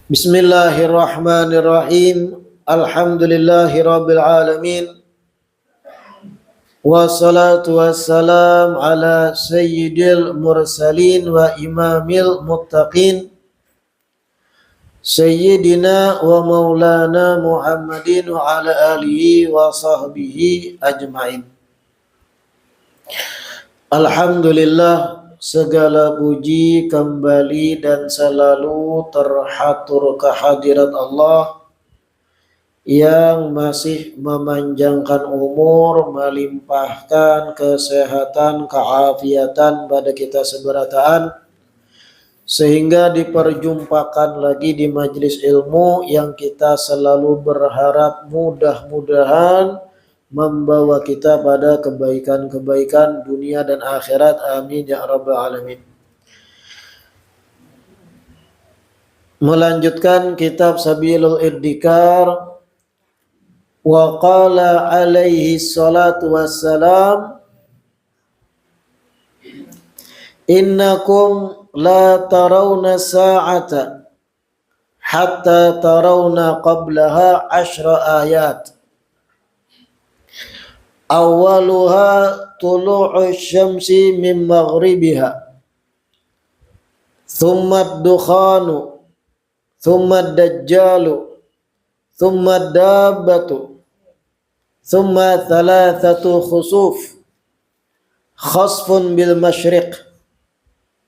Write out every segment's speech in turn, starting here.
Bismillahirrahmanirrahim. Alhamdulillahirabbil alamin. Wassalatu wassalam ala sayyidil mursalin wa imamil muttaqin. Sayyidina wa maulana Muhammadin wa ala alihi wa sahbihi ajmain. Alhamdulillah, segala puji kembali dan selalu terhatur kehadirat Allah yang masih memanjangkan umur, melimpahkan kesehatan, keafiatan pada kita seberataan, sehingga diperjumpakan lagi di majelis ilmu yang kita selalu berharap mudah-mudahan membawa kita pada kebaikan-kebaikan dunia dan akhirat. Amin ya rabbal alamin. Melanjutkan kitab Sabilul Iddikar. Wa qala alaihi salatu wassalam, innakum la tarawna sa'ata hatta tarawna qablaha 10 ayat. Awaluha tulu'u syamsi min maghribiha, thumma ad-dukhanu, thumma ad-dajjalu, thumma ad-dabbatu, thumma thalathatu khusuf, khasfun bil masyriq,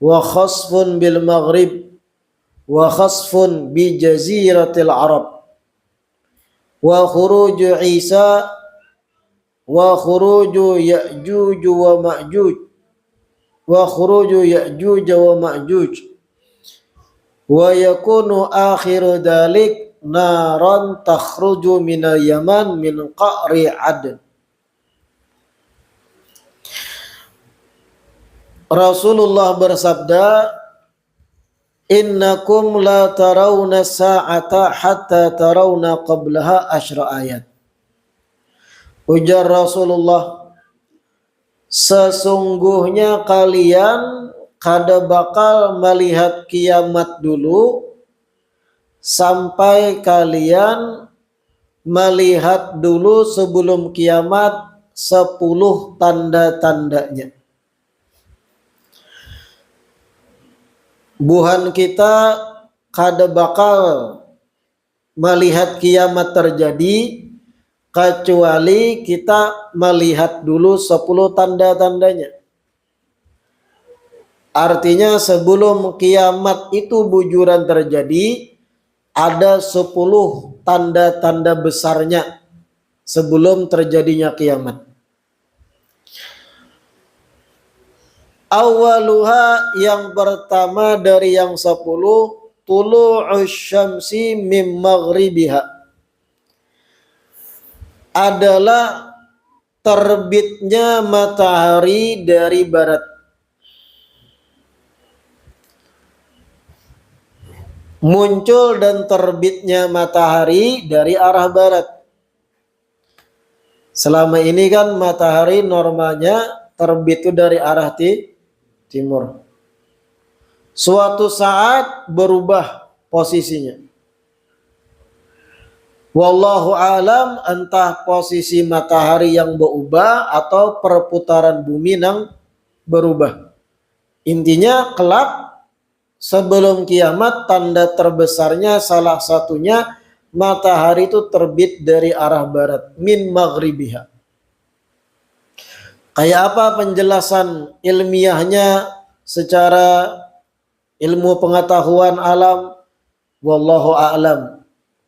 wa khasfun bil maghrib, wa khasfun bi jaziratil Arab, wa khuruju Isa, wa khuruju Ya'juj wa Ma'juj, wa khuruju Ya'juj wa Ma'juj, wa yakunu akhiru dalik naran takhruju minal Yaman min qa'ri Adn. Rasulullah bersabda, innakum la tarawna sa'ata hatta tarawna qablaha 10 ayat. Ujar Rasulullah, sesungguhnya kalian kada bakal melihat kiamat dulu sampai kalian melihat dulu sebelum kiamat 10 tanda-tandanya. Buhan kita kada bakal melihat kiamat terjadi kecuali kita melihat dulu 10 tanda-tandanya. Artinya sebelum kiamat itu bujuran terjadi, ada 10 tanda-tanda besarnya sebelum terjadinya kiamat. Awaluha, yang pertama dari yang 10, tulu'us syamsi mim maghribiha, adalah terbitnya matahari dari barat. Muncul dan terbitnya matahari dari arah barat. Selama ini kan matahari normalnya terbit itu dari arah timur. Suatu saat berubah posisinya. Wallahu alam, entah posisi matahari yang berubah atau perputaran bumi yang berubah. Intinya kelak sebelum kiamat tanda terbesarnya salah satunya matahari itu terbit dari arah barat, min maghribiha. Kayak apa penjelasan ilmiahnya secara ilmu pengetahuan alam? Wallahu a'lam.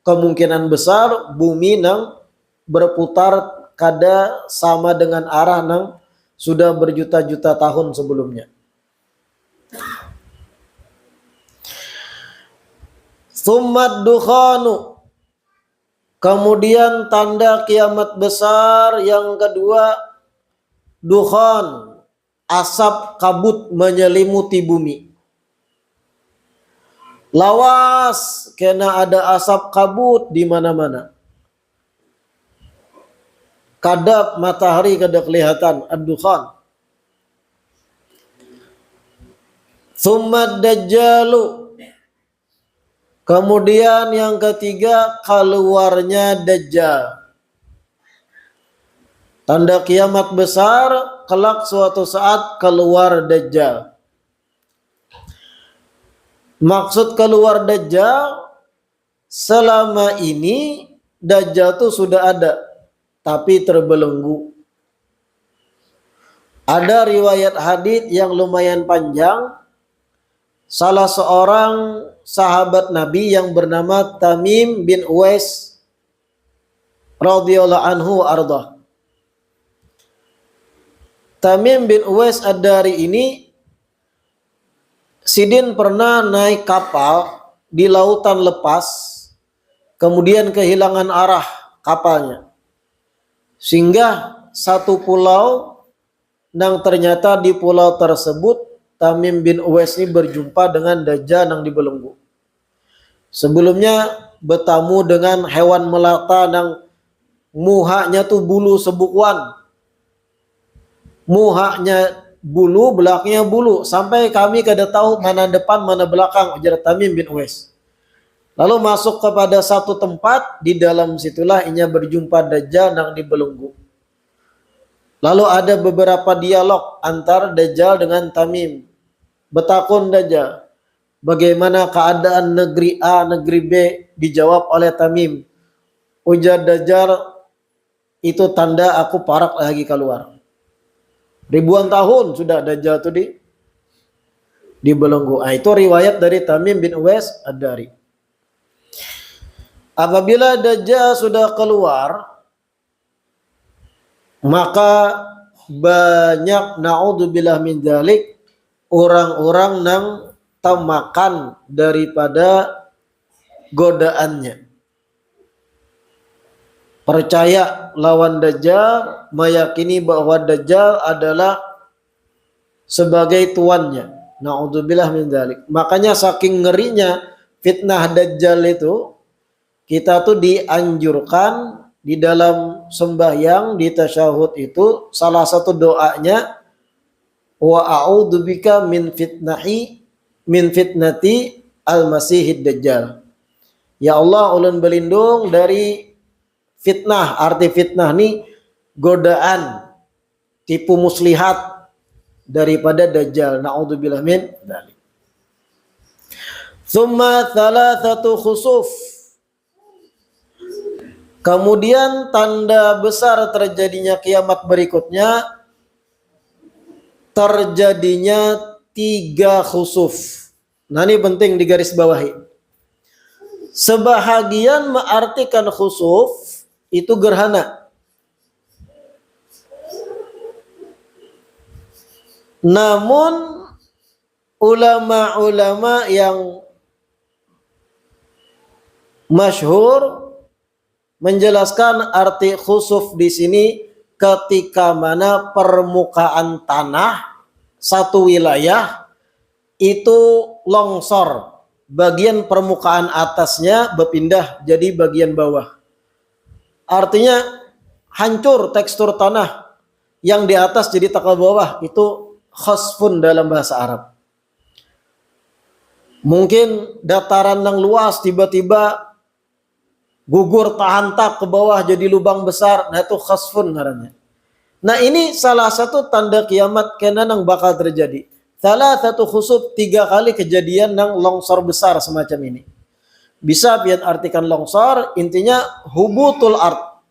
Kemungkinan besar bumi nang berputar kada sama dengan arah nang sudah berjuta-juta tahun sebelumnya. Tsumma dukhanu, kemudian tanda kiamat besar yang kedua, dukhan, asap kabut menyelimuti bumi. Lawas, kena ada asap kabut di mana-mana. Kadap matahari kada kelihatan, ad-dukhan. Tsumma dajjalu, Kemudian yang ketiga, keluarnya Dajjal. Tanda kiamat besar, kelak suatu saat keluar Dajjal. Maksud keluar Dajjal, selama ini Dajjal itu sudah ada, tapi terbelenggu. Ada riwayat hadits yang lumayan panjang. Salah seorang sahabat Nabi yang bernama Tamim bin Uwais radhiyallahu anhu arda. Tamim bin Uwais ad-Dari ini Sidin pernah naik kapal di lautan lepas, kemudian kehilangan arah kapalnya. Sehingga satu pulau, yang ternyata di pulau tersebut Tamim bin Uwais ini berjumpa dengan Dajjal yang dibelenggu. Sebelumnya bertamu dengan hewan melata yang muhanya tuh bulu sebukuan. Muhanya bulu, belakangnya bulu. Sampai kami kada tahu mana depan, mana belakang, ujar Tamim bin Uwais. Lalu masuk kepada satu tempat, di dalam situlah ia berjumpa Dajjal yang dibelenggu. Lalu ada beberapa dialog antara Dajjal dengan Tamim. Betakun Dajjal, bagaimana keadaan negeri A, negeri B? Dijawab oleh Tamim. Ujar Dajjal, itu tanda aku parak lagi keluar. Ribuan tahun sudah Dajjal itu dibelenggu. Itu riwayat dari Tamim bin Uwais ad-Dari. Apabila Dajjal sudah keluar, maka banyak naudzubillah min dzalik orang-orang yang termakan daripada godaannya. Percaya lawan Dajjal, meyakini bahwa Dajjal adalah sebagai tuannya. Naudzubillah min dzalik. Makanya saking ngerinya fitnah Dajjal itu, kita tuh dianjurkan di dalam sembahyang, di tasyahud itu salah satu doanya, wa a'udzubika min fitnati al-masihid Dajjal. Ya Allah, ulun berlindung dari fitnah. Arti fitnah nih godaan, tipu muslihat daripada Dajjal. Na'udzubillah min dzalik. Tsumma thalathatu khusuf. Kemudian tanda besar terjadinya kiamat berikutnya, terjadinya 3 khusuf. Nah ini penting digarisbawahi. Sebahagian mengartikan khusuf itu gerhana. Namun ulama-ulama yang masyhur menjelaskan arti khusuf di sini ketika mana permukaan tanah satu wilayah itu longsor, bagian permukaan atasnya berpindah jadi bagian bawah. Artinya hancur tekstur tanah, yang di atas jadi tak ke bawah. Itu khasfun dalam bahasa Arab. Mungkin dataran yang luas tiba-tiba gugur tahantak ke bawah jadi lubang besar. Nah itu khasfun namanya. Nah ini salah satu tanda kiamat kena yang bakal terjadi. Salah satu khusuf 3 kali kejadian yang longsor besar semacam ini. Bisa pian artikan longsor, intinya hubutul ard.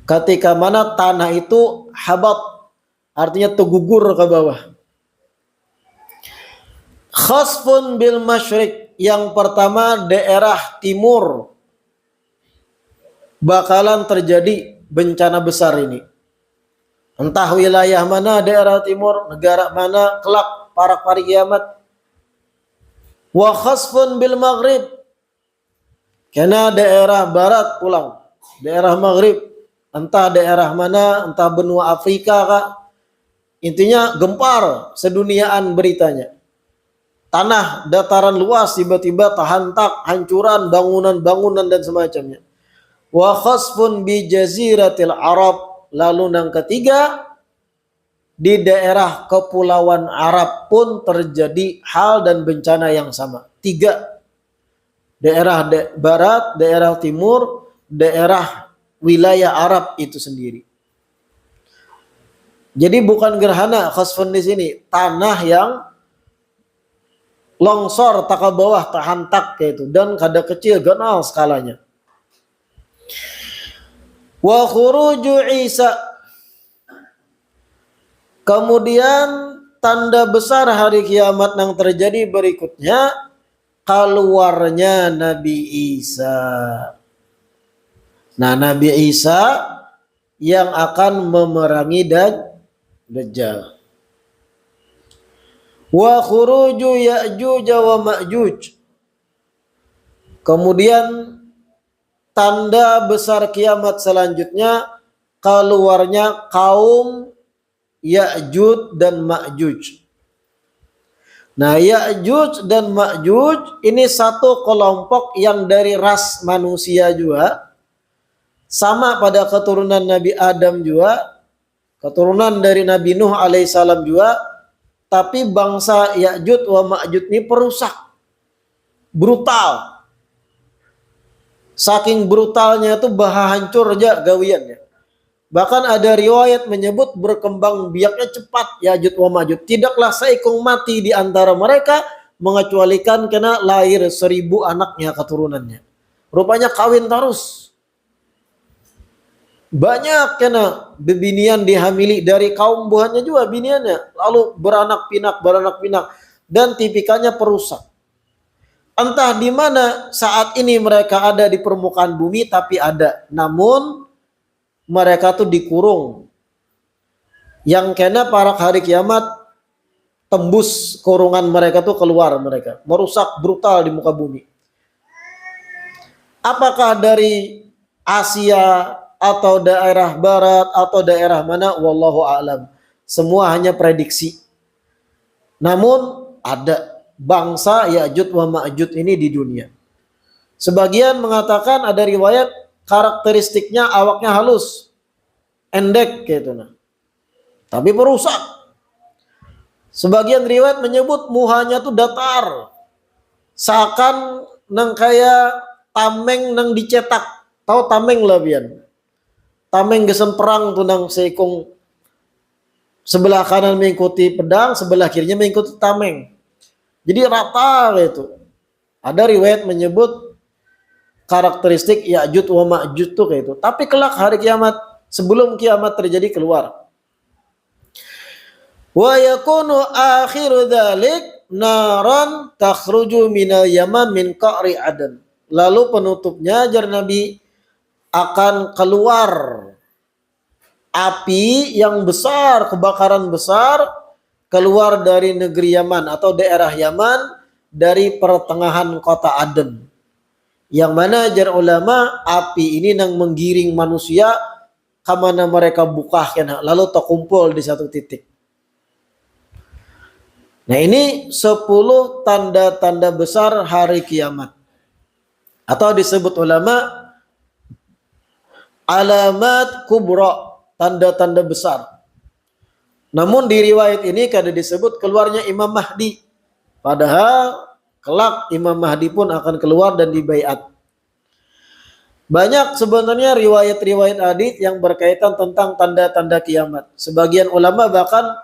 Ketika mana tanah itu habat, artinya tergugur ke bawah. Khasfun bil masyrik, yang pertama daerah timur bakalan terjadi bencana besar ini. Entah wilayah mana daerah timur, negara mana, kelak para kiamat. Wa khasfun bil maghrib, karena daerah barat pulang, daerah maghrib, entah daerah mana, entah benua Afrika kah, intinya gempar seduniaan beritanya. Tanah dataran luas tiba-tiba tahantak, hancuran bangunan-bangunan dan semacamnya. Wa khasfun bi jaziratil Arab, lalu yang ketiga di daerah kepulauan Arab pun terjadi hal dan bencana yang sama. 3 daerah barat, daerah timur, daerah wilayah Arab itu sendiri. Jadi bukan gerhana khasfun di sini, tanah yang longsor tak ke bawah, tak hantak kayak itu, dan kada kecil ganal skalanya. Wa khuruju Isa, kemudian tanda besar hari kiamat yang terjadi berikutnya, keluarnya Nabi Isa. Nah, Nabi Isa yang akan memerangi Dajjal. Wa khuruju Ya'juj wa Ma'juj, kemudian tanda besar kiamat selanjutnya, keluarnya kaum Ya'juj dan Ma'juj. Nah, Ya'juj dan Ma'juj ini satu kelompok yang dari ras manusia juga, sama pada keturunan Nabi Adam juga, keturunan dari Nabi Nuh alaihissalam juga, tapi bangsa Ya'juj wa Ma'juj ini perusak, brutal. Saking brutalnya itu baha hancur aja gawiannya. Bahkan ada riwayat menyebut berkembang biaknya cepat Ya'juj wa Ma'juj. Tidaklah seikung mati di antara mereka mengecualikan kena lahir 1000 anaknya keturunannya. Rupanya kawin terus. Banyak kena bebinian dihamili dari kaum buahnya juga biniannya. Lalu beranak pinak dan tipikalnya perusak. Entah di mana saat ini mereka ada di permukaan bumi, tapi ada. Namun mereka tuh dikurung. Yang kena para hari kiamat tembus kurungan mereka tuh keluar mereka. Merusak brutal di muka bumi. Apakah dari Asia atau daerah barat atau daerah mana? Wallahu a'lam. Semua hanya prediksi. Namun ada bangsa Ya'juj wa Ma'juj ini di dunia. Sebagian mengatakan ada riwayat karakteristiknya awaknya halus, endek gitu nah. Tapi perusak. Sebagian riwayat menyebut muhanya tuh datar. Seakan nang kaya tameng nang dicetak. Tahu tameng lah bian. Tameng gesen perang tuh nang seikung sebelah kanan mengikuti pedang, sebelah kirinya mengikuti tameng. Jadi rata gitu. Ada riwayat menyebut karakteristik Ya'juj wa Ma'juj tuh kayak itu. Tapi kelak hari kiamat, sebelum kiamat terjadi keluar. Wa yakunu akhiru dzalik naran takhruju minal yaman min qa'ri adan. Lalu penutupnya jar Nabi akan keluar api yang besar, kebakaran besar keluar dari negeri Yaman atau daerah Yaman dari pertengahan kota Aden. Yang mana jar ulama api ini nang menggiring manusia kemana mereka buka kena lalu terkumpul di satu titik. Nah ini 10 tanda-tanda besar hari kiamat. Atau disebut ulama alamat kubra, tanda-tanda besar. Namun di riwayat ini kada disebut keluarnya Imam Mahdi. Padahal kelak Imam Mahdi pun akan keluar dan dibaiat. Banyak sebenarnya riwayat-riwayat hadits yang berkaitan tentang tanda-tanda kiamat. Sebagian ulama bahkan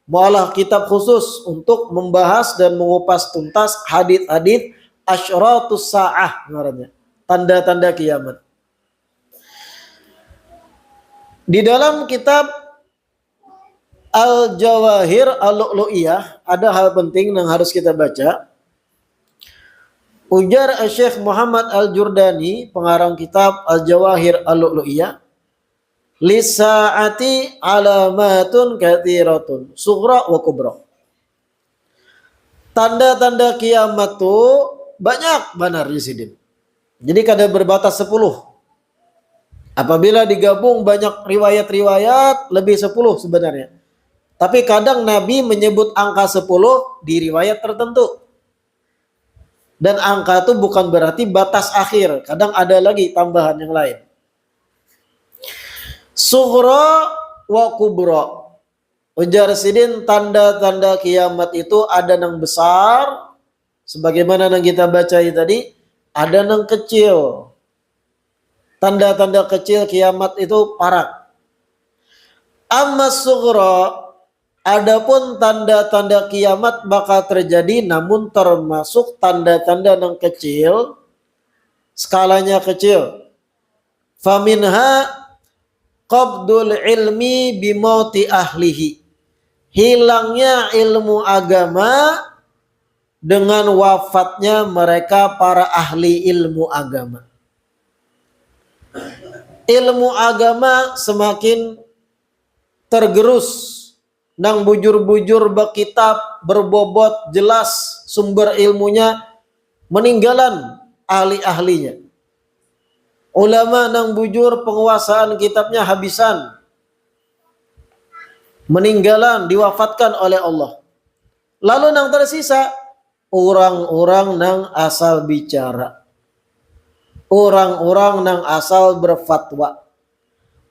mualah kitab khusus untuk membahas dan mengupas tuntas hadits-hadits asyratus sa'ah namanya, tanda-tanda kiamat. Di dalam kitab Al-Jawahir Al-Lu'lu'iyah ada hal penting yang harus kita baca. Ujar Syekh Muhammad Al-Jurdani, pengarang kitab Al-Jawahir Al-Lu'lu'iyah, lisa'ati alamatun kathiratun sughra wa kubra. Tanda-tanda kiamat tuh banyak benar di sini. Jadi kada berbatas 10. Apabila digabung banyak riwayat-riwayat lebih 10 sebenarnya. Tapi kadang Nabi menyebut angka 10 di riwayat tertentu. Dan angka itu bukan berarti batas akhir. Kadang ada lagi tambahan yang lain. Sughra wa kubra. Ujar Sidin, tanda-tanda kiamat itu ada yang besar. Sebagaimana yang kita baca tadi. ada yang kecil. Tanda-tanda kecil kiamat itu parak. Amma sughra, adapun tanda-tanda kiamat bakal terjadi namun termasuk tanda-tanda yang kecil, skalanya kecil. Faminha qabdul ilmi bimauti ahlihi. Hilangnya ilmu agama dengan wafatnya mereka para ahli ilmu agama. Ilmu agama semakin tergerus nang bujur-bujur berkitab berbobot jelas sumber ilmunya meninggalan ahli-ahlinya. Ulama nang bujur penguasaan kitabnya habisan, meninggalan diwafatkan oleh Allah. Lalu nang tersisa orang-orang nang asal bicara, orang-orang nang asal berfatwa,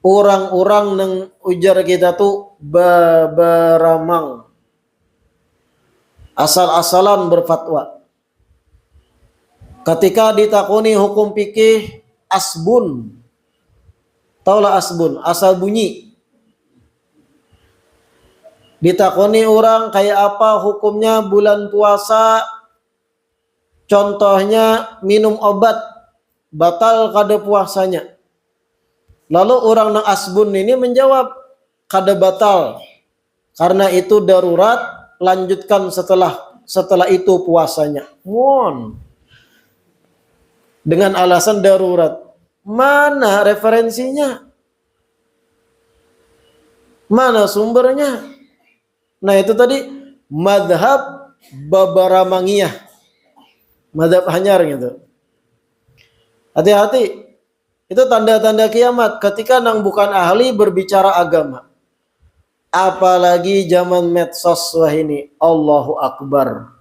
orang-orang nang ujar kita tuh beramang, asal-asalan berfatwa. Ketika ditakuni hukum fikih asbun, taulah asbun, asal bunyi. Ditakuni orang kayak apa hukumnya bulan puasa, contohnya minum obat batal kada puasanya. Lalu orang nang asbun ini menjawab kada batal karena itu darurat, lanjutkan setelah itu puasanya. Dengan alasan darurat. Mana referensinya? Mana sumbernya? Nah itu tadi madhab Babaramangiyah, madhab Hanyar gitu. Hati-hati, itu tanda-tanda kiamat ketika nang bukan ahli berbicara agama. Apalagi zaman medsos wah ini, Allahu Akbar.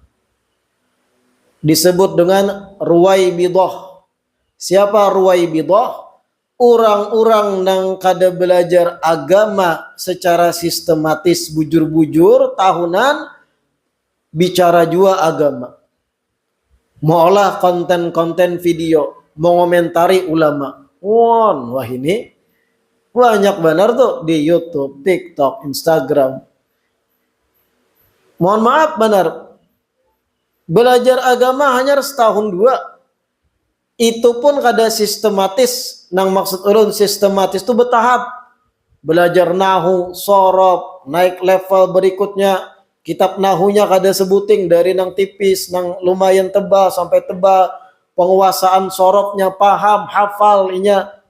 Disebut dengan Ruwaibidah. Siapa Ruwaibidah? Orang-orang nang kada belajar agama secara sistematis bujur-bujur tahunan bicara jua agama. Maulah konten-konten video, mengomentari ulama. Wah ini banyak benar tuh di YouTube, TikTok, Instagram. Mohon maaf benar. Belajar agama hanya setahun dua. Itu pun kada sistematis. Nang maksud ulun sistematis itu bertahap. Belajar nahu, sorob, naik level berikutnya. Kitab nahunya kada sebuting dari nang tipis, nang lumayan tebal sampai tebal. Penguasaan sorobnya paham, hafal inya.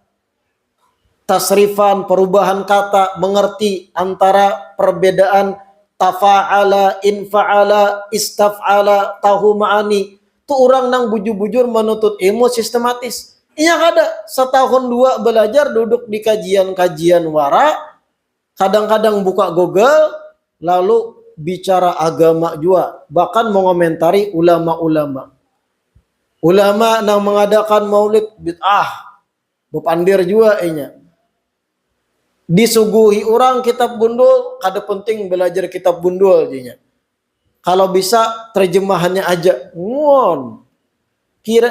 Tasrifan, perubahan kata, mengerti antara perbedaan tafa'ala, infa'ala, istaf'ala, tahu ma'ani. Itu orang nang bujur-bujur menuntut ilmu sistematis. Iya kada setahun dua belajar duduk di kajian-kajian wara, kadang-kadang buka Google, lalu bicara agama juga, bahkan mengomentari ulama-ulama. Ulama nang mengadakan maulid bid'ah, bepandir juga inya. Disuguhi orang kitab gundul, kada penting belajar kitab gundul jinya. Kalau bisa terjemahannya aja.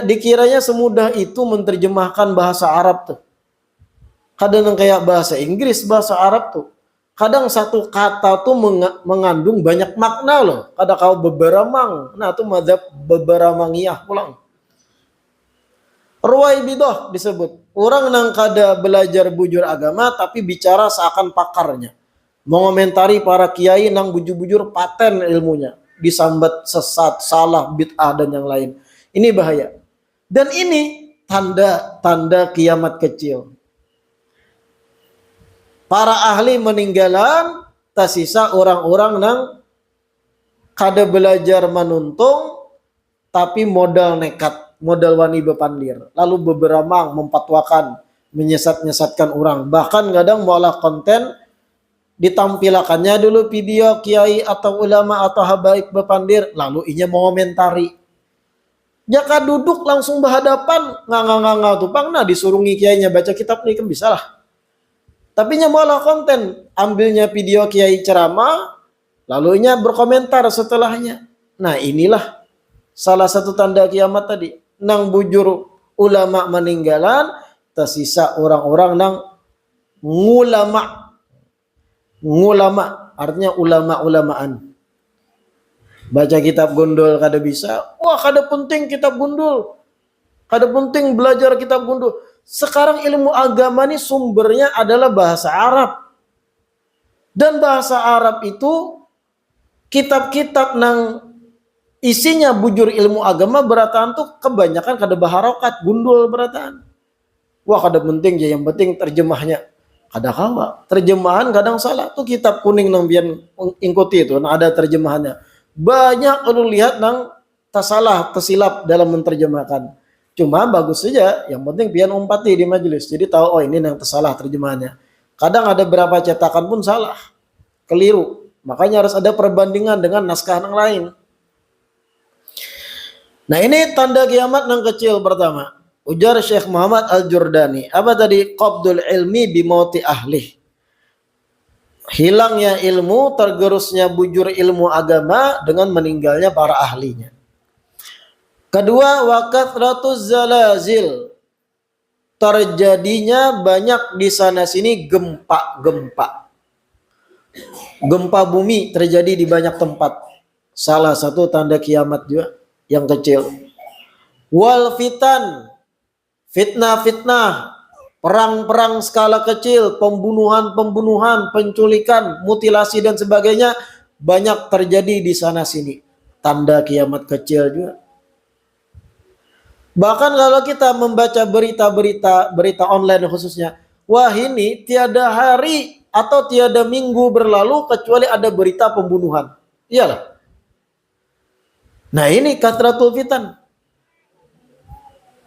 Dikiranya semudah itu menerjemahkan bahasa Arab tuh. Kadang kayak bahasa Inggris, bahasa Arab tuh. Kadang satu kata tuh mengandung banyak makna loh. Kadang kau beberamang. Nah itu madhab Babaramangiyah pulang. Ruwaibidah disebut. Orang nang kada belajar bujur agama tapi bicara seakan pakarnya. Mengomentari para kiai nang bujur-bujur paten ilmunya. Disambat sesat, salah, bid'ah dan yang lain. Ini bahaya. Dan ini tanda-tanda kiamat kecil. Para ahli meninggalan, tersisa orang-orang nang kada belajar menuntung tapi modal nekat, modal wani bepandir. Lalu beberamang, mempatwakan, menyesat-nyesatkan orang. Bahkan kadang malah konten ditampilakannya dulu video kiai atau ulama atau habaib bepandir, lalu inya mengomentari. Jaka duduk langsung berhadapan, nganga tupang, nah disurungi kiainya baca kitab nih kan bisa lah. Tapi nya malah konten, ambilnya video kiai ceramah, lalu inya berkomentar setelahnya. Nah inilah salah satu tanda kiamat tadi. nang bujur ulama meninggalan, tersisa orang-orang nang ngulama. Ngulama artinya ulama-ulamaan. Baca kitab gundul kada bisa. Wah, kada penting kitab gundul. Kada penting belajar kitab gundul. Sekarang ilmu agama ini sumbernya adalah bahasa Arab. Dan bahasa Arab itu kitab-kitab nang isinya bujur ilmu agama berataan tuh kebanyakan kada baharokat, gundul berataan. Wah, kada penting ya, yang penting terjemahnya. Kada kawa. Terjemahan kadang salah. Tuh kitab kuning nang bian ingkuti itu, nang ada terjemahannya. Banyak lu lihat nang tasalah, tersilap dalam menerjemahkan. Cuma bagus saja, yang penting pian umpati di majelis. Jadi tahu, oh ini yang tersalah terjemahannya. Kadang ada berapa cetakan pun salah, keliru. Makanya harus ada perbandingan dengan naskah yang lain. Nah, ini tanda kiamat yang kecil pertama. Ujar Syekh Muhammad Al-Jurdani. Apa tadi? Qabdul ilmi bimauti ahli. Hilangnya ilmu, tergerusnya bujur ilmu agama dengan meninggalnya para ahlinya. Kedua, wakathratuz zalazil. Terjadinya banyak di sana sini gempa-gempa. Gempa bumi terjadi di banyak tempat. Salah satu tanda kiamat juga yang kecil. Wal fitan, fitnah-fitnah, perang-perang skala kecil, pembunuhan-pembunuhan, penculikan, mutilasi dan sebagainya banyak terjadi di sana sini. Tanda kiamat kecil juga. Bahkan kalau kita membaca berita online khususnya, wah ini tiada hari atau tiada minggu berlalu kecuali ada berita pembunuhan. Iyalah. Nah, ini kathratul fitan.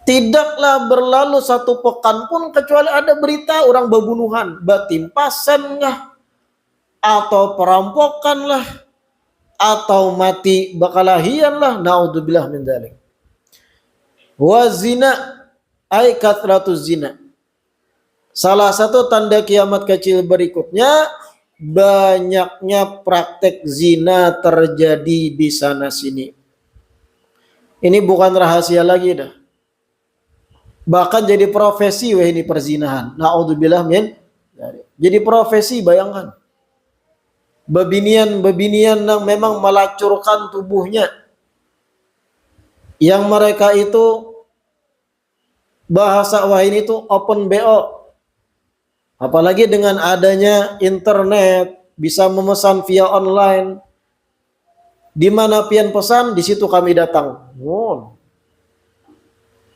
Tidaklah berlalu satu pekan pun kecuali ada berita orang berbunuhan, batimpasan lah, atau perampokan lah, atau mati bakalahian lah. Naudzubillah min dzalik. Wa zina ay kathratuz zina. Salah satu tanda kiamat kecil berikutnya, banyaknya praktek zina terjadi di sana sini. Ini bukan rahasia lagi dah. Bahkan jadi profesi ini perzinahan. Naudzubillah min. Jadi profesi, bayangkan. Bebinian yang memang melacurkan tubuhnya. Yang mereka itu bahasa ini itu open BO. Apalagi dengan adanya internet, bisa memesan via online. Di mana pian pesan, di situ kami datang. Oh.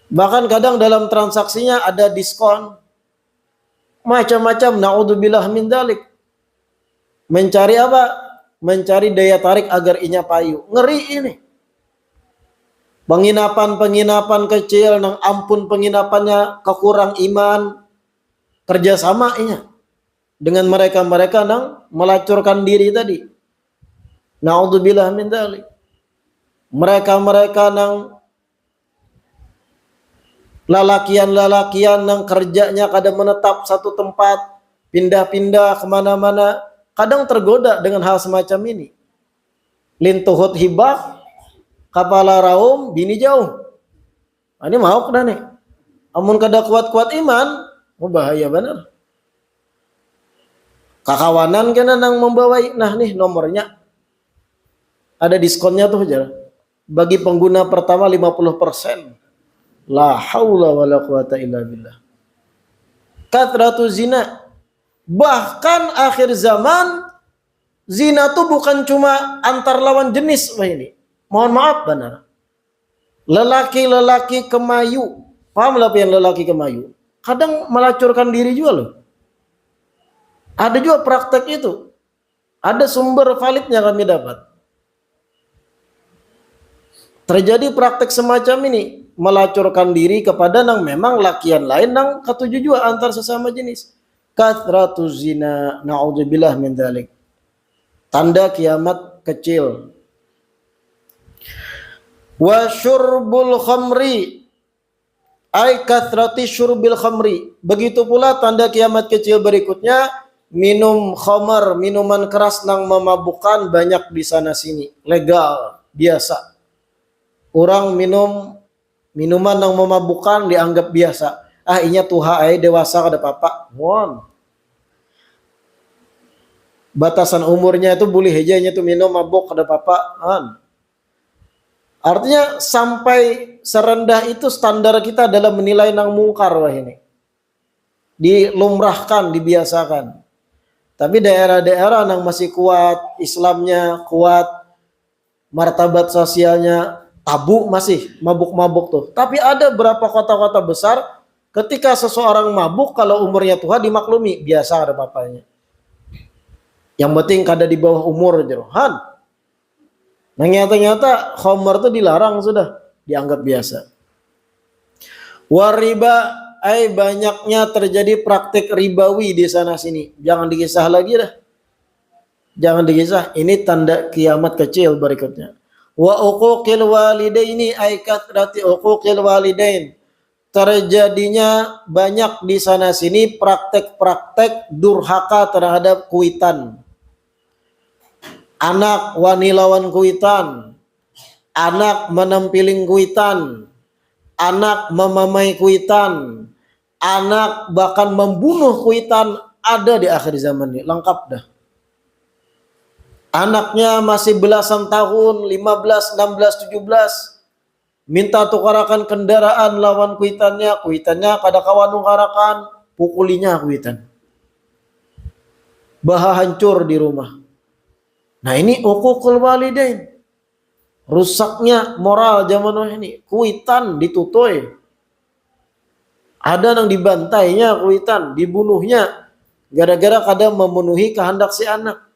Bahkan kadang dalam transaksinya ada diskon. Macam-macam, naudzubillah min dzalik. Mencari apa? Mencari daya tarik agar inya payu. Ngeri ini. Penginapan-penginapan kecil, nang ampun penginapannya kekurang iman, kerjasama inya dengan mereka-mereka nang melacurkan diri tadi. Naudzubillah min dzalik. Mereka-mereka nang lalakian-lalakian nang kerjanya kadang menetap satu tempat, pindah-pindah kemana-mana, kadang tergoda dengan hal semacam ini. Lintuhut hibah, kapala raum, bini jauh. Ini mau kena nih. Amun kada kuat-kuat iman, bahaya benar. Kakawanan kena nang membawai, nah nih nomornya. Ada diskonnya tuh aja. Bagi pengguna pertama 50%. La haula wala quwata illa billah. Kathratu zina. Bahkan akhir zaman zina tuh bukan cuma antar lawan jenis ini. Mohon maaf benar. Lelaki-lelaki kemayu. Paham lah yang lelaki kemayu? Kadang melacurkan diri juga loh. Ada juga praktek itu. Ada sumber validnya kami dapat. Terjadi praktek semacam ini, melacurkan diri kepada nang memang lakian lain nang ketujuh juga antar sesama jenis. Kathratu zina, naudzubillah min dzalik. Tanda kiamat kecil. Wa syurbul khamri, ay kathrati syurbil khamri. Begitu pula tanda kiamat kecil berikutnya, minum khamar, minuman keras nang memabukkan banyak di sana sini, legal, biasa. Orang minum Minuman yang memabukkan dianggap biasa. Ah, inya tuha ai dewasa kada papa. Won. Batasan umurnya itu boleh hejanya tuh minum mabuk kada papa. Artinya sampai serendah itu standar kita dalam menilai nang mungkar wah ini. Dilumrahkan, dibiasakan. Tapi daerah-daerah yang masih kuat Islamnya, kuat martabat sosialnya, tabu masih mabuk-mabuk tuh. Tapi ada berapa kota-kota besar ketika seseorang mabuk kalau umurnya tua dimaklumi, biasa ada papanya. Yang penting kada di bawah umur jerohan. Nah nyata-nyata khamar itu dilarang sudah, dianggap biasa. Wariba ay banyaknya terjadi praktik ribawi di sana sini. Jangan dikisah lagi dah. Jangan dikisah. Ini tanda kiamat kecil berikutnya. Wa uquqil walidaini ay kathrati uquqil walidain. Terjadinya banyak di sana sini praktek-praktek durhaka terhadap kuitan. Anak wanilawan kuitan, anak menampiling kuitan, anak memamai kuitan, anak bahkan membunuh kuitan ada di akhir zaman ini, lengkap dah. Anaknya masih belasan tahun, 15, 16, 17, minta tukarakan kendaraan lawan kuitannya kada kawan nukarakan, pukulinya kuitan. Bah hancur di rumah. Nah ini uququl walidain. Rusaknya moral zaman ini. Kuitan ditutoi. Ada yang dibantainya kuitan, dibunuhnya gara-gara kada memenuhi kehendak si anak.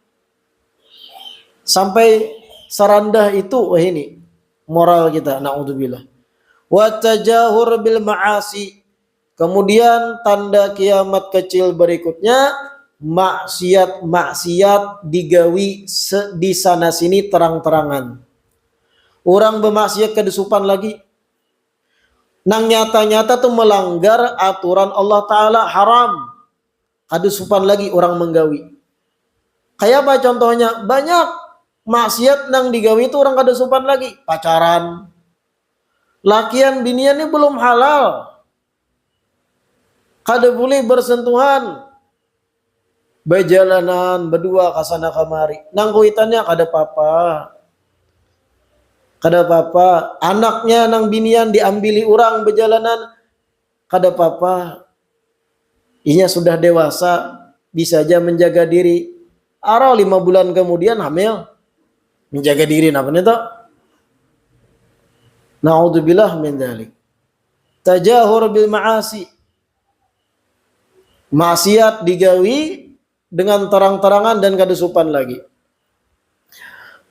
Sampai serendah itu wah ini moral kita, naudzubillah. Wa tajahur bil ma'asi. Kemudian tanda kiamat kecil berikutnya, maksiat digawi di sana sini terang-terangan. Orang bermaksiat kedesupan lagi. Nang nyata-nyata tuh melanggar aturan Allah Ta'ala, haram. Kedesupan lagi orang menggawi. Kayak apa contohnya? Banyak maksiat nang digawi itu orang kedesupan lagi. Pacaran. Lakian binian ini belum halal. Kada boleh bersentuhan. Berjalanan berdua kasana kamari. Nang kuitannya kada apa-apa. Kada apa-apa. Anaknya nang binian diambili orang berjalanan. Kada apa-apa. Inya sudah dewasa. Bisa aja menjaga diri. Arau 5 bulan kemudian hamil. Menjaga diri. Apa itu? Na'udzubillah min dzalik. Tajahur bil ma'asi. Maksiat digawi dengan terang-terangan dan kedesupan lagi.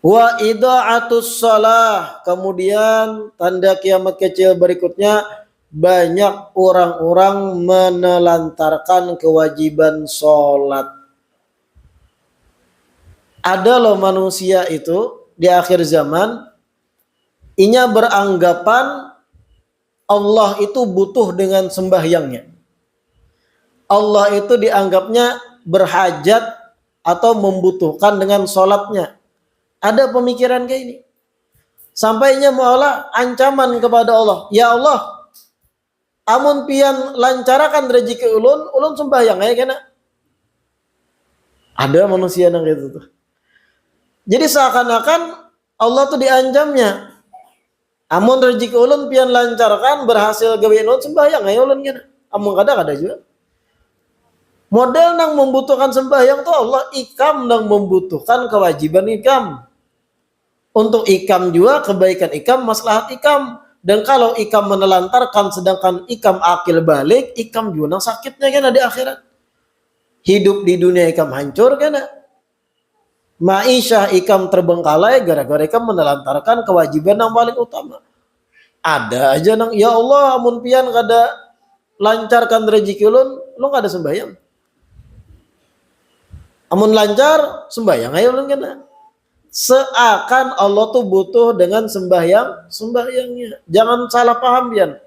Wa ida'atus shalah. Kemudian tanda kiamat kecil berikutnya, banyak orang-orang menelantarkan kewajiban sholat. Ada loh manusia itu di akhir zaman, inya beranggapan Allah itu butuh dengan sembahyangnya. Allah itu dianggapnya berhajat atau membutuhkan dengan sholatnya. Ada pemikiran kayak ini. Sampainya mu'ala ancaman kepada Allah. Ya Allah, amun pian lancarakan rezeki ulun sembahyang ya kena. Ada manusia yang gitu tuh. Jadi seakan-akan Allah tuh diancamnya. Amun rezeki ulun pian lancarkan berhasil gawe ulun sembahyang ya ulun kena. Amun kada juga. Model nang membutuhkan sembahyang tuh Allah, ikam nang membutuhkan kewajiban ikam. Untuk ikam juga kebaikan ikam, maslahat ikam. Dan kalau ikam menelantarkan sedangkan ikam akil balik, ikam juga nang sakitnya kan di akhirat. Hidup di dunia ikam hancur kan. Ma'isyah ikam terbengkalai gara-gara ikam menelantarkan kewajiban yang paling utama. Ada aja nang, ya Allah amun pian kada lancarkan rezeki lu kada sembahyang. Amun lancar sembahyang ayo ulun kena. Seakan Allah tuh butuh dengan sembahyangnya. Jangan salah paham pian.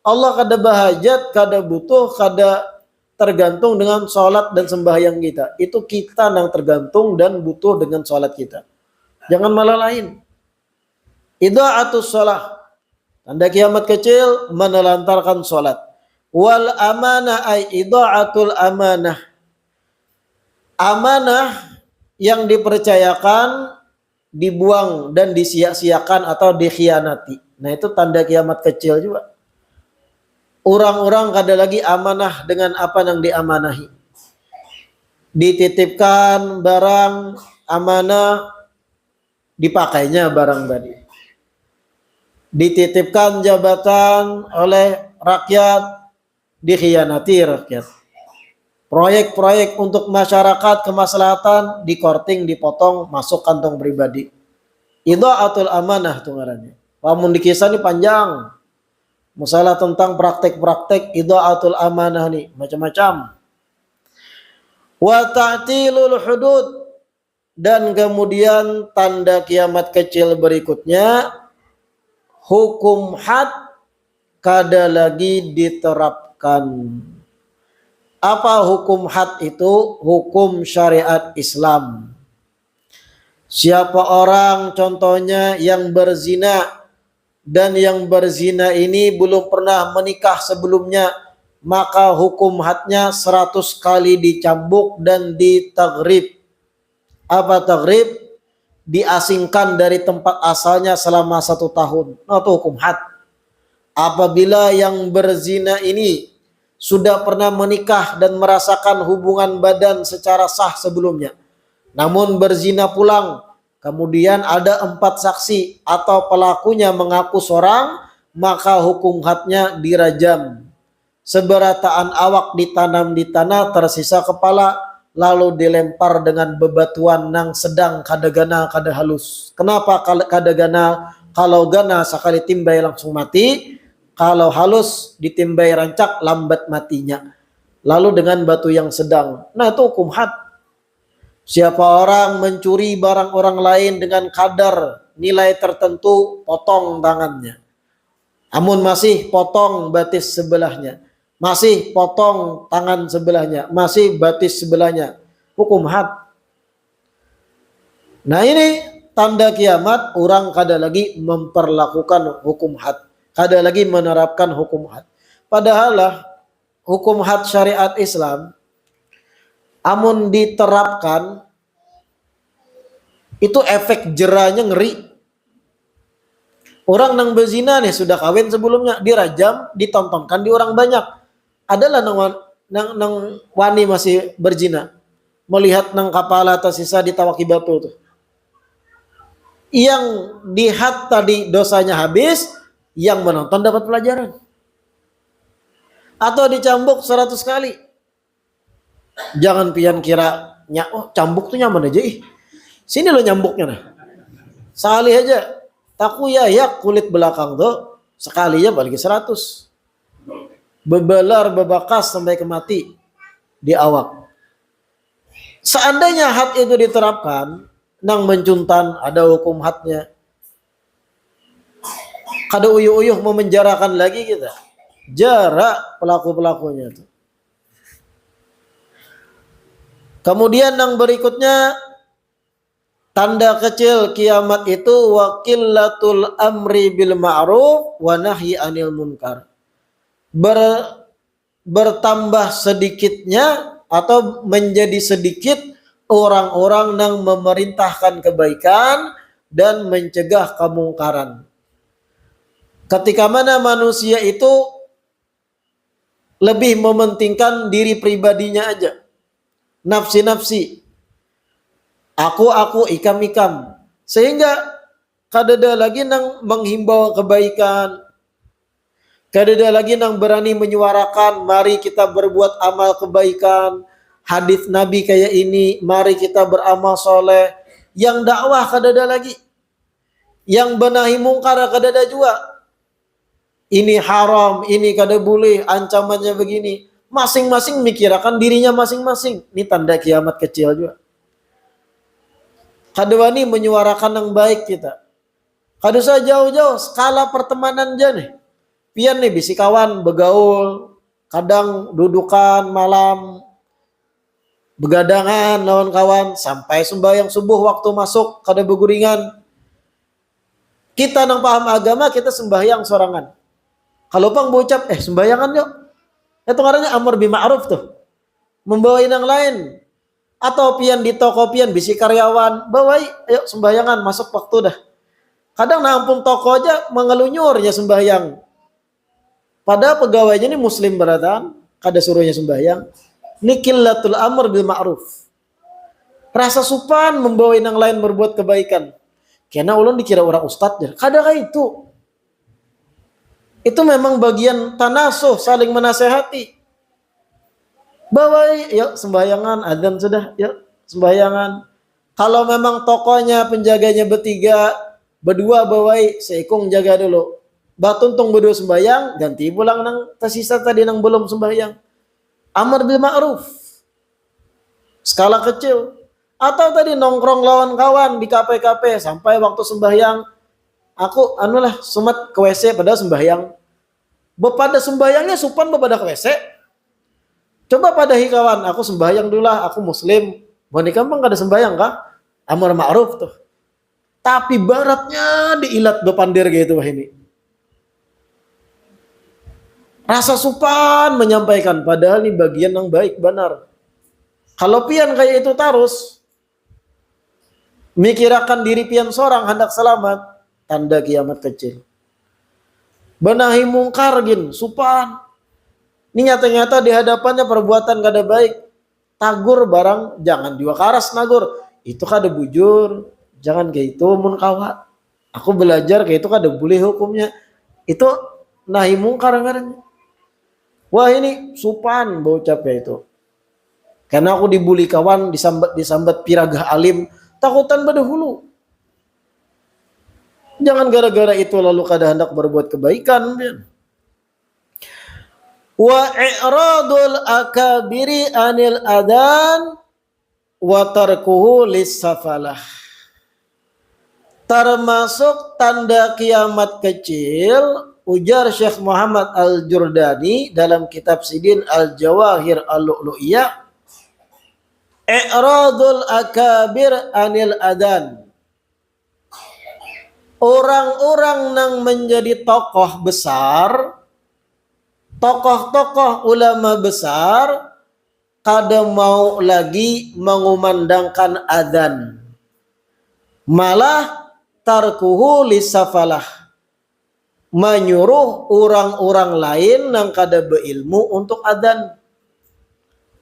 Allah kada bahajat, kada butuh, kada tergantung dengan sholat dan sembahyang kita. Itu kita yang tergantung dan butuh dengan sholat kita. Jangan malah lain. Ida'atus sholah. Tanda kiamat kecil menelantarkan sholat. Wal amanah ay idha'atul amanah. Amanah yang dipercayakan dibuang dan disia-siakan atau dikhianati. Nah itu tanda kiamat kecil juga. Orang-orang kada lagi amanah dengan apa yang diamanahi. Dititipkan barang amanah, dipakainya barang tadi. Dititipkan jabatan oleh rakyat, dikhianati rakyat. Proyek-proyek untuk masyarakat kemaslahatan dikorting, dipotong, masuk kantong pribadi. Idha'atul amanah tuh ngarannya. Lamun dikisah ini panjang. Masalah tentang praktek-praktek idha'atul amanah nih, macam-macam. Wa ta'tilul hudud, dan kemudian tanda kiamat kecil berikutnya, hukum had kada lagi diterapkan. Apa hukum had itu? Hukum syariat Islam. Siapa orang contohnya yang berzina, dan yang berzina ini belum pernah menikah sebelumnya, maka hukum hadnya 100 kali dicambuk dan ditaghrib. Apa taghrib? Diasingkan dari tempat asalnya selama 1 tahun. Nah, itu hukum had. Apabila yang berzina ini sudah pernah menikah dan merasakan hubungan badan secara sah sebelumnya, namun berzina pulang, kemudian ada 4 saksi atau pelakunya mengaku seorang, maka hukum hadnya dirajam. Seberataan awak ditanam di tanah, tersisa kepala, lalu dilempar dengan bebatuan nang sedang kada gana kada halus. Kenapa kada gana? Kalau gana sekali timbai langsung mati, kalau halus ditimbai rancak lambat matinya. Lalu dengan batu yang sedang. Nah itu hukum had. Siapa orang mencuri barang orang lain dengan kadar nilai tertentu, potong tangannya. Namun masih potong batis sebelahnya. Masih potong tangan sebelahnya. Masih batis sebelahnya. Hukum had. Nah ini tanda kiamat, orang kada lagi memperlakukan hukum had. Kada lagi menerapkan hukum had. Padahal lah hukum had syariat Islam amun diterapkan itu efek jerahnya ngeri. Orang nang berzina nih sudah kawin sebelumnya dirajam, ditontonkan di orang banyak. Adalah nang wani masih berzina, melihat nang kapala tersisa ditawaki batu tuh. Yang dihad tadi dosanya habis, yang menonton dapat pelajaran. Atau dicambuk 100 kali. Jangan pian kira, oh cambuk tuh nyaman aja ih. Sini lo nyambuknya nah. Sekali aja. Taku ya kulit belakang tuh sekali ya balik 100. Bebelar bebakas sampai ke mati di awak. Seandainya had itu diterapkan, nang mencuntan ada hukum hadnya. Kada uyuh-uyuh memenjarakan lagi kita. Jarak pelaku-pelakunya itu. Kemudian yang berikutnya, tanda kecil kiamat itu waqillatul amri bil ma'ruf wa nahyi anil munkar. Bertambah sedikitnya atau menjadi sedikit orang-orang yang memerintahkan kebaikan dan mencegah kemungkaran. Ketika mana manusia itu lebih mementingkan diri pribadinya aja. Nafsi-nafsi. Aku, ikam-ikam. Sehingga kadada lagi nang menghimbau kebaikan. Kadada lagi nang berani menyuarakan, mari kita berbuat amal kebaikan. Hadis Nabi kayak ini, mari kita beramal soleh. Yang dakwah kadada lagi. Yang benahi mungkar kadada juga. Ini haram, ini kada boleh, ancamannya begini. Masing-masing mikirkan dirinya masing-masing. Ini tanda kiamat kecil juga. Kada wani menyuarakan yang baik kita. Kada usah jauh-jauh, skala pertemanan aja nih. Pian nih bisi kawan, begaul, kadang dudukan malam, begadangan lawan kawan, sampai sembahyang subuh waktu masuk, kada beguringan. Kita nang paham agama, kita sembahyang sorangan. Kalau pang bocap, sembayangan yuk. Itu karena amar bima'ruf tuh. Membawain yang lain. Atau pian di toko pian, bisi karyawan. Bawai, ayo sembayangan, masuk waktu dah. Kadang nampung toko aja mengelunyurnya sembahyang. Padahal pegawainya ini muslim beratan. Kada suruhnya sembahyang. Ini qillatul amr bil ma'ruf. Rasa supan membawain yang lain berbuat kebaikan. Karena ulun dikira orang ustadz. Kada kayak itu. Itu memang bagian tanasuh, saling menasehati. Bawai, yuk sembayangan, adzan sudah, yuk sembayangan. Kalau memang tokonya penjaganya bertiga, berdua bawai, seikung jaga dulu. Batuntung berdua sembayang, ganti pulang nang tersisa tadi nang belum sembayang. Amar bil ma'ruf. Skala kecil. Atau tadi nongkrong lawan kawan di kafe-kafe sampai waktu sembahyang, aku sumat ke WC pada sembahyang. Bepada sembahyangnya supan bepada ke WC. Coba pada kawan, aku sembahyang dulu lah, aku muslim. Bani kampung kada sembahyang kah? Amar ma'ruf tuh. Tapi baratnya diilat bepandir gitu ini. Rasa supan menyampaikan, padahal ini bagian yang baik benar. Kalau pian kayak itu terus, mikirakan diri pian seorang hendak selamat, tanda kiamat kecil. Benahi mungkar gin, supan. Ini nyata-nyata di hadapannya perbuatan kada baik. Tagur barang, jangan juga karas nagur. Itu kada bujur, jangan kayak itu mun kawa. Aku belajar kayak itu kada boleh hukumnya. Itu nahi mungkar ngarannya. Wah ini supan bocap ya itu. Karena aku dibully kawan, disambat piragah alim, takutan berdahulu. Jangan gara-gara itu lalu kada hendak berbuat kebaikan. Wa i'radul akabiri anil adan wa tarkuhu lis-safalah. Termasuk tanda kiamat kecil, ujar Syekh Muhammad Al-Jurdani dalam kitab Sidin Al-Jawahir Al-Lu'lu'iyah, i'radul akabir anil adan. Orang-orang yang menjadi tokoh besar, tokoh-tokoh ulama besar, kada mau lagi mengumandangkan adzan. Malah tarkuhu lisafalah. Menyuruh orang-orang lain yang kada berilmu untuk adzan.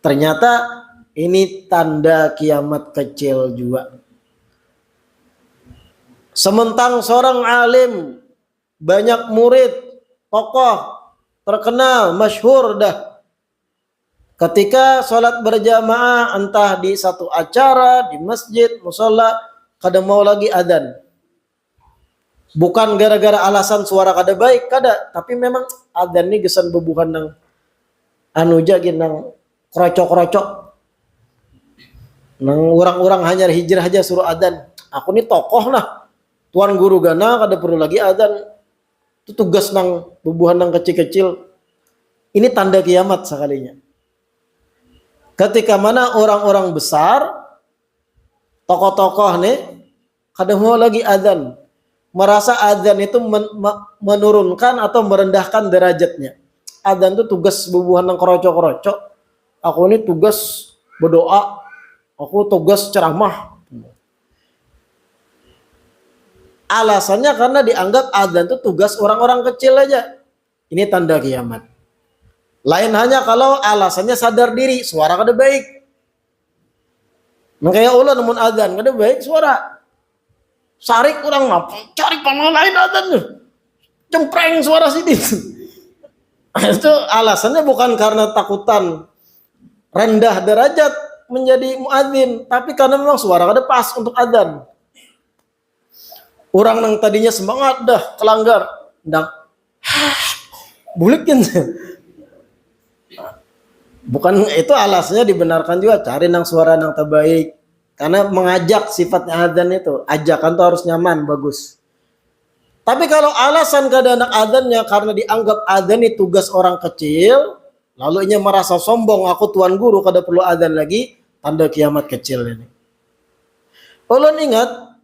Ternyata ini tanda kiamat kecil juga. Sementang seorang alim, banyak murid, tokoh, terkenal, masyhur dah. Ketika sholat berjamaah, entah di satu acara, di masjid, musola, kada mau lagi adzan. Bukan gara-gara alasan suara kada baik, kada. Tapi memang adzan ini gesan bebuhan nang jagin nang krocok-krocok. Nang orang-orang hanya hijrah aja suruh adzan. Aku ini tokoh nah. Tuan guru gana kada perlu lagi adzan. Itu tugas nang bubuhan nang kecil-kecil. Ini tanda kiamat sekalinya. Ketika mana orang-orang besar, tokoh-tokoh nih, kada mau lagi adzan. Merasa adzan itu menurunkan atau merendahkan derajatnya. Adzan itu tugas bubuhan nang kerocok-kerocok. Aku ini tugas berdoa. Aku tugas ceramah. Alasannya karena dianggap adzan itu tugas orang-orang kecil aja. Ini tanda kiamat. Lain hanya kalau alasannya sadar diri, suara kada baik. Makanya ulah namun adzan kada baik suara. Sarik orang apa? Cari panggilan lain adzan tuh. Cempreng suara sidin. Itu alasannya bukan karena takutan rendah derajat menjadi muadzin, tapi karena memang suara kada pas untuk adzan. Orang yang tadinya semangat dah kelanggar, dah bulikin. Bukan itu alasannya dibenarkan juga cari nang suara nang terbaik. Karena mengajak sifatnya adzan itu, ajakan tuh harus nyaman, bagus. Tapi kalau alasan kada anak adzannya karena dianggap adzan itu tugas orang kecil, lalu ia merasa sombong, aku tuan guru kada perlu adzan lagi, tanda kiamat kecil ini. Ulun ingat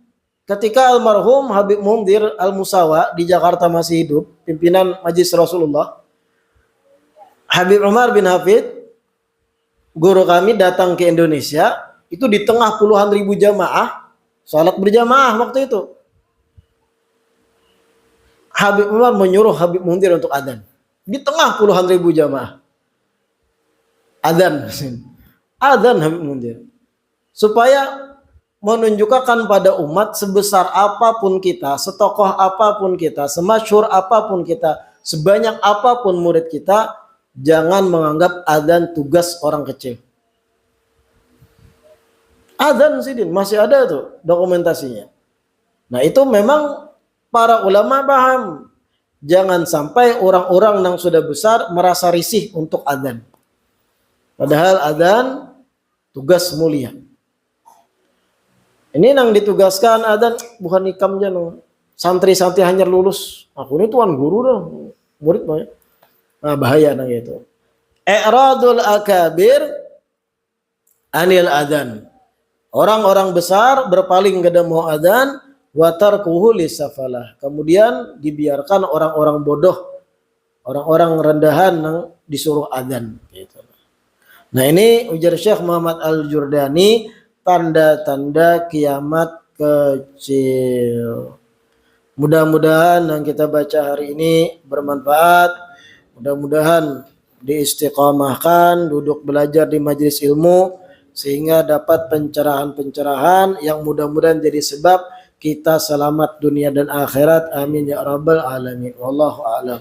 ketika almarhum Habib Mundir Al-Musawa di Jakarta masih hidup, pimpinan Majelis Rasulullah, Habib Umar bin Hafid, guru kami datang ke Indonesia, itu di tengah puluhan ribu jamaah, salat berjamaah waktu itu. Habib Umar menyuruh Habib Mundir untuk adzan. Di tengah puluhan ribu jamaah. Adzan. Adzan Habib Mundir. Supaya menunjukkan pada umat sebesar apapun kita, setokoh apapun kita, semasyhur apapun kita, sebanyak apapun murid kita, jangan menganggap adzan tugas orang kecil. Adzan sidin masih ada tuh dokumentasinya. Nah, itu memang para ulama paham. Jangan sampai orang-orang yang sudah besar merasa risih untuk adzan. Padahal adzan tugas mulia. Ini yang ditugaskan adzan bukan ikam aja no. Santri-santri hanya lulus. Aku ini tuan guru dong, murid banyak. Nah, bahaya nang itu. I'radul akabir anil adzan. Orang-orang besar berpaling ke mau adzan, wa tarkuhu lisafalah. Kemudian dibiarkan orang-orang bodoh, orang-orang rendahan yang disuruh adzan gitu. Nah, ini ujar Syekh Muhammad Al-Jurdani, tanda-tanda kiamat kecil. Mudah-mudahan yang kita baca hari ini bermanfaat. Mudah-mudahan diistiqamahkan, duduk belajar di majelis ilmu sehingga dapat pencerahan-pencerahan yang mudah-mudahan jadi sebab kita selamat dunia dan akhirat. Amin ya rabbal alamin. Wallahu a'lam.